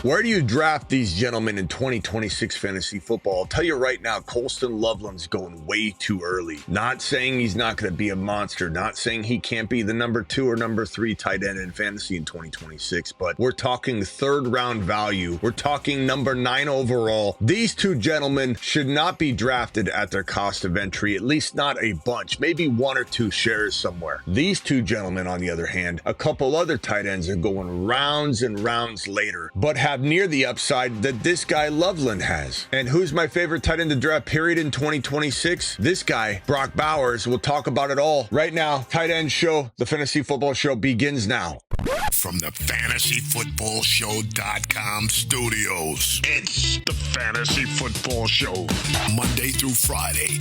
Where do you draft these gentlemen in 2026 fantasy football? I'll tell you right now, Colston Loveland's going way too early. Not saying he's not going to be a monster, not saying he can't be the number 2 or number 3 tight end in fantasy in 2026, but we're talking third round value. We're talking number 9 overall. These two gentlemen should not be drafted at their cost of entry, at least not a bunch, maybe 1 or 2 shares somewhere. These two gentlemen, on the other hand, a couple other tight ends are going rounds and rounds later, but have near the upside that this guy Loveland has. And who's my favorite tight end to draft period in 2026? This guy, Brock Bowers. We'll talk about it all right now. Tight End Show, the fantasy football show begins now. From the fantasyfootballshow.com studios, it's the Fantasy Football Show. Monday through Friday,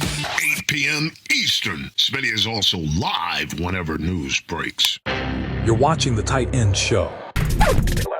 8 p.m. Eastern. Smitty is also live whenever news breaks. You're watching the Tight End Show.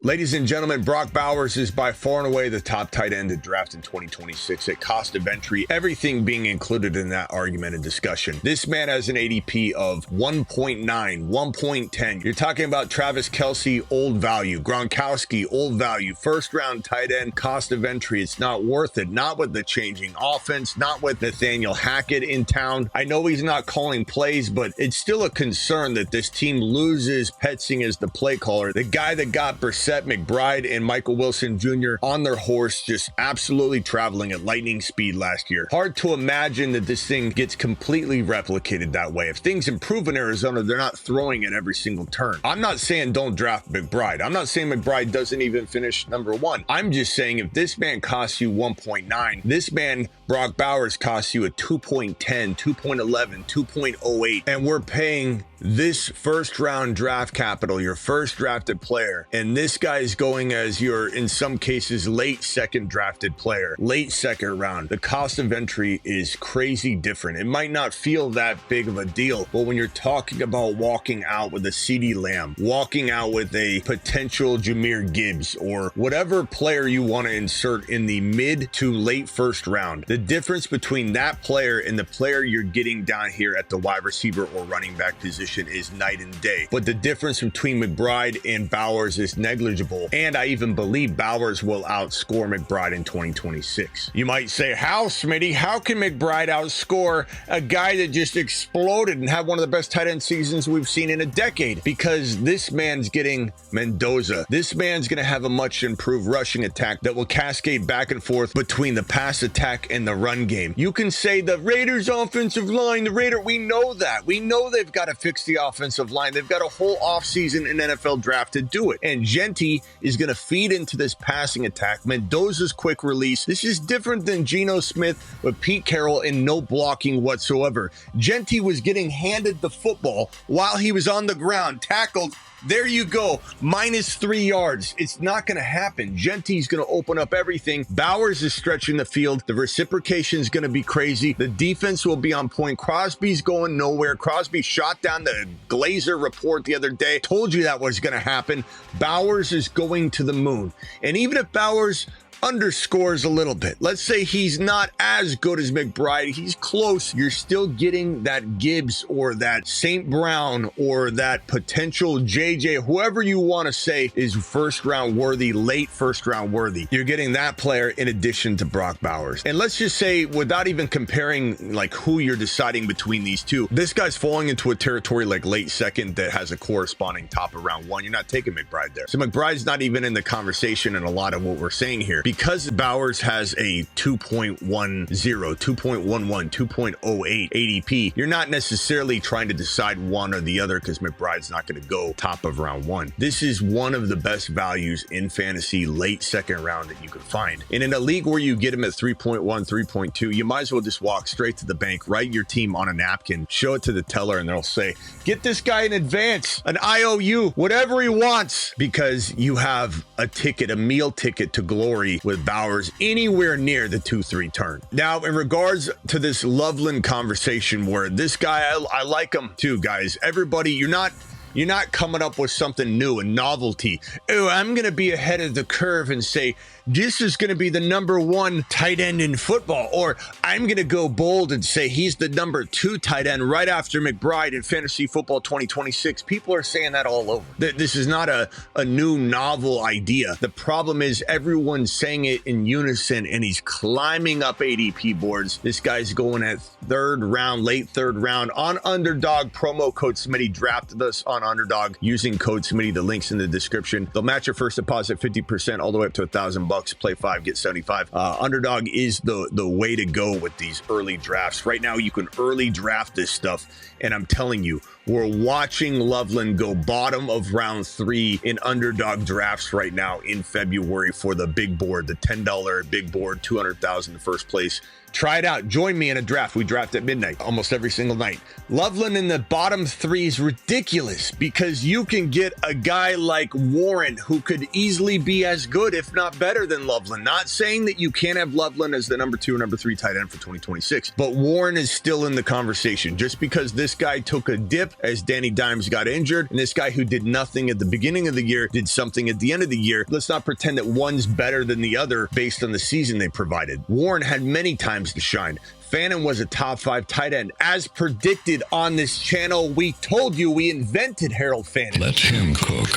Ladies and gentlemen, Brock Bowers is by far and away the top tight end to draft in 2026 at cost of entry, everything being included in that argument and discussion. This man has an ADP of 1.9, 1.10. You're talking about Travis Kelce, old value, Gronkowski, old value, first round tight end, cost of entry. It's not worth it. Not with the changing offense, not with Nathaniel Hackett in town. I know he's not calling plays, but it's still a concern that this team loses Petzing as the play caller, the guy that got Brissett, McBride, and Michael Wilson Jr. on their horse, just absolutely traveling at lightning speed last year. Hard to imagine that this thing gets completely replicated that way. If things improve in Arizona, they're not throwing it every single turn. I'm not saying don't draft McBride. I'm not saying McBride doesn't even finish number 1. I'm just saying if this man costs you 1.9, this man, Brock Bowers, costs you a 2.10, 2.11, 2.08, and we're paying this first round draft capital, your first drafted player, and this guy's going as your, in some cases, late second drafted player, late second round. The cost of entry is crazy different. It might not feel that big of a deal, but when you're talking about walking out with a CeeDee Lamb, walking out with a potential Jahmyr Gibbs, or whatever player you want to insert in the mid to late first round, the difference between that player and the player you're getting down here at the wide receiver or running back position is night and day. But the difference between McBride and Bowers is negligible, and I even believe Bowers will outscore McBride in 2026. You might say, how, Smitty? How can McBride outscore a guy that just exploded and had one of the best tight end seasons we've seen in a decade? Because this man's getting Mendoza. This man's going to have a much improved rushing attack that will cascade back and forth between the pass attack and the run game. You can say the Raiders offensive line, we know that. We know they've got to fix the offensive line. They've got a whole offseason in NFL draft to do it. And Genty is going to feed into this passing attack. Mendoza's quick release. This is different than Geno Smith with Pete Carroll and no blocking whatsoever. Genty was getting handed the football while he was on the ground, tackled. There you go, -3 yards. It's not going to happen. Genty's going to open up everything. Bowers is stretching the field. The reciprocation is going to be crazy. The defense will be on point. Crosby's going nowhere. Crosby shot down the Glazer report the other day. Told you that was going to happen. Bowers is going to the moon. And even if Bowers underscores a little bit, let's say he's not as good as McBride, he's close, you're still getting that Gibbs or that St. Brown or that potential JJ, whoever you want to say is first round worthy, late first round worthy. You're getting that player in addition to Brock Bowers. And let's just say, without even comparing like who you're deciding between these two, this guy's falling into a territory like late second that has a corresponding top of round 1. You're not taking McBride there. So McBride's not even in the conversation in a lot of what we're saying here. Because Bowers has a 2.10, 2.11, 2.08 ADP, you're not necessarily trying to decide one or the other because McBride's not going to go top of round 1. This is one of the best values in fantasy late second round that you could find. And in a league where you get him at 3.1, 3.2, you might as well just walk straight to the bank, write your team on a napkin, show it to the teller, and they'll say, get this guy in advance, an IOU, whatever he wants, because you have a ticket, a meal ticket to glory with Bowers anywhere near the 2-3 turn. Now, in regards to this Loveland conversation, where this guy, I like him too, guys. Everybody, you're not You're not coming up with something new, a novelty. Oh, I'm going to be ahead of the curve and say, this is going to be the number 1 tight end in football. Or I'm going to go bold and say he's the number 2 tight end right after McBride in fantasy football 2026. People are saying that all over. This is not a new novel idea. The problem is everyone's saying it in unison, and he's climbing up ADP boards. This guy's going at 3rd round, late 3rd round on Underdog. Promo code Smitty. Drafted us on Underdog using code Smitty. The link's in the description. They'll match your first deposit 50% all the way up to $1,000. Play 5, get 75. Underdog is the way to go with these early drafts. Right now, you can early draft this stuff, and I'm telling you, we're watching Loveland go bottom of round 3 in Underdog drafts right now in February for the big board, the $10 big board, $200,000 in first place. Try it out. Join me in a draft. We draft at midnight almost every single night. Loveland in the bottom 3 is ridiculous because you can get a guy like Warren who could easily be as good, if not better than Loveland. Not saying that you can't have Loveland as the number 2 or number 3 tight end for 2026, but Warren is still in the conversation just because this guy took a dip as Danny Dimes got injured, and this guy who did nothing at the beginning of the year did something at the end of the year. Let's not pretend that one's better than the other based on the season they provided. Warren had many times to shine. Fannin was a top 5 tight end. As predicted on this channel, we told you we invented Harold Fannin. Let him cook.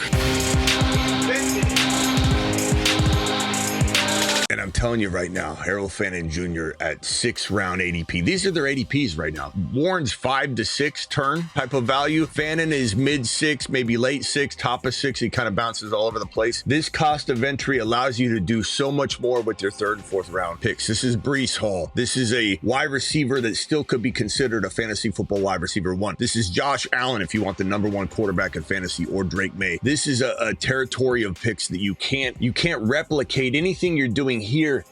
And I'm telling you right now, Harold Fannin Jr. at 6th round ADP. These are their ADPs right now. Warren's 5 to 6 turn type of value. Fannin is mid 6, maybe late 6, top of 6. He kind of bounces all over the place. This cost of entry allows you to do so much more with your 3rd and 4th round picks. This is Breece Hall. This is a wide receiver that still could be considered a fantasy football wide receiver 1. This is Josh Allen if you want the number 1 quarterback in fantasy, or Drake May. This is a territory of picks that you can't replicate anything you're doing here,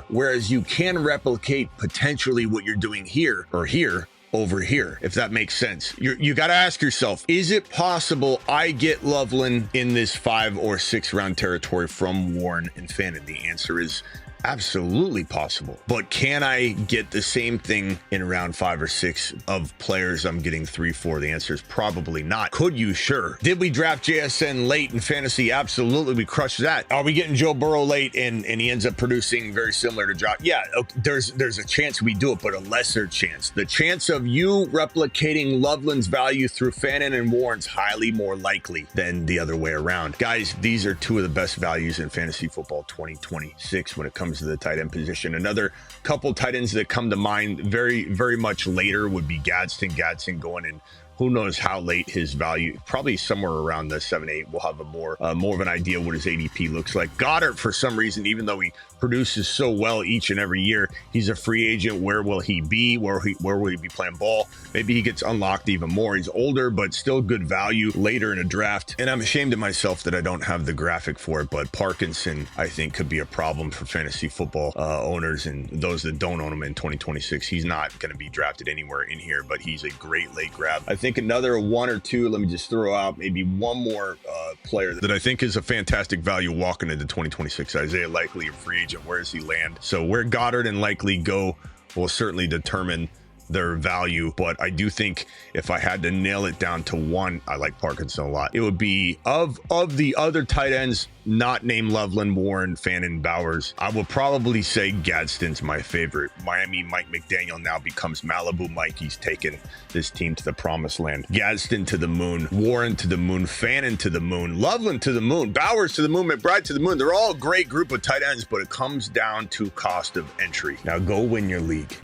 whereas you can replicate potentially what you're doing here or here over here, if that makes sense. You got to ask yourself, is it possible I get Loveland in this 5 or 6 round territory from Warren and Fannin? The answer is absolutely possible. But can I get the same thing in round 5 or 6 of players I'm getting 3, 4? The answer is probably not. Could you? Sure. Did we draft JSN late in fantasy? Absolutely. We crushed that. Are we getting Joe Burrow late and he ends up producing very similar to Josh? Yeah, okay, there's a chance we do it, but a lesser chance. The chance of you replicating Loveland's value through Fannin and Warren's highly more likely than the other way around. Guys, these are 2 of the best values in fantasy football 2026 when it comes to the tight end position. Another couple tight ends that come to mind very, very much later would be Gadsden going in. Who knows how late his value, probably somewhere around the 7-8. We'll have a more of an idea what his ADP looks like. Goddard, for some reason, even though he produces so well each and every year, he's a free agent. Where will he be? Where will he be playing ball? Maybe he gets unlocked even more. He's older, but still good value later in a draft. And I'm ashamed of myself that I don't have the graphic for it, but Parkinson, I think, could be a problem for fantasy football owners and those that don't own him in 2026. He's not going to be drafted anywhere in here, but he's a great late grab. I think another 1 or 2, let me just throw out maybe one more player that I think is a fantastic value walking into 2026. Isaiah Likely, a free agent. Where does he land? So where Goddard and Likely go will certainly determine their value, but I do think if I had to nail it down to one, I like Parkinson a lot. It would be of the other tight ends not named Loveland, Warren, Fannin, Bowers, I will probably say Gadsden's my favorite. Miami Mike McDaniel now becomes Malibu Mike. He's taken this team to the promised land. Gadsden to the moon, Warren to the moon, Fannin to the moon, Loveland to the moon, Bowers to the moon, McBride to the moon. They're all a great group of tight ends, but it comes down to cost of entry. Now go win your league.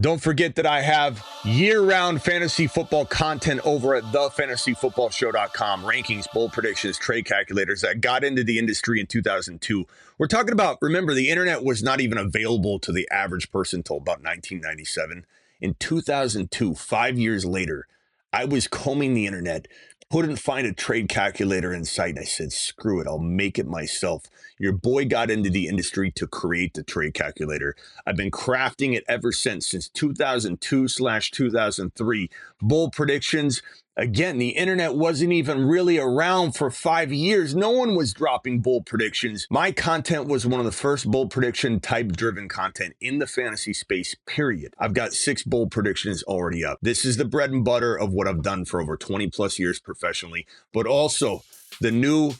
Don't forget that I have year-round fantasy football content over at thefantasyfootballshow.com. Rankings, bold predictions, trade calculators that got into the industry in 2002. We're talking about, remember, the internet was not even available to the average person until about 1997. In 2002, 5 years later, I was combing the internet, couldn't find a trade calculator in sight. I said, screw it, I'll make it myself. Your boy got into the industry to create the trade calculator. I've been crafting it ever since 2002/2003. Bold predictions, Again, the internet wasn't even really around for 5 years. No one was dropping bold predictions. My content was one of the first bold prediction type driven content in the fantasy space, period. I've got 6 bold predictions already up. This is the bread and butter of what I've done for over 20 plus years professionally, but also the new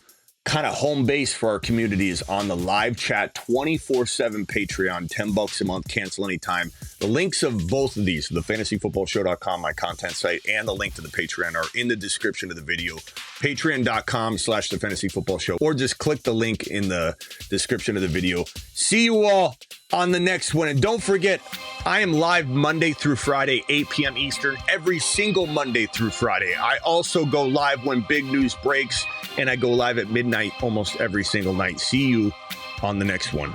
kind of home base for our community is on the live chat 24/7 Patreon, $10 a month, cancel anytime. The links of both of these, the fantasyfootballshow.com, my content site, and the link to the Patreon are in the description of the video. Patreon.com/the fantasy football show, or just click the link in the description of the video. See you all on the next one. And don't forget, I am live Monday through Friday, 8 p.m. Eastern, every single Monday through Friday. I also go live when big news breaks, and I go live at midnight almost every single night. See you on the next one.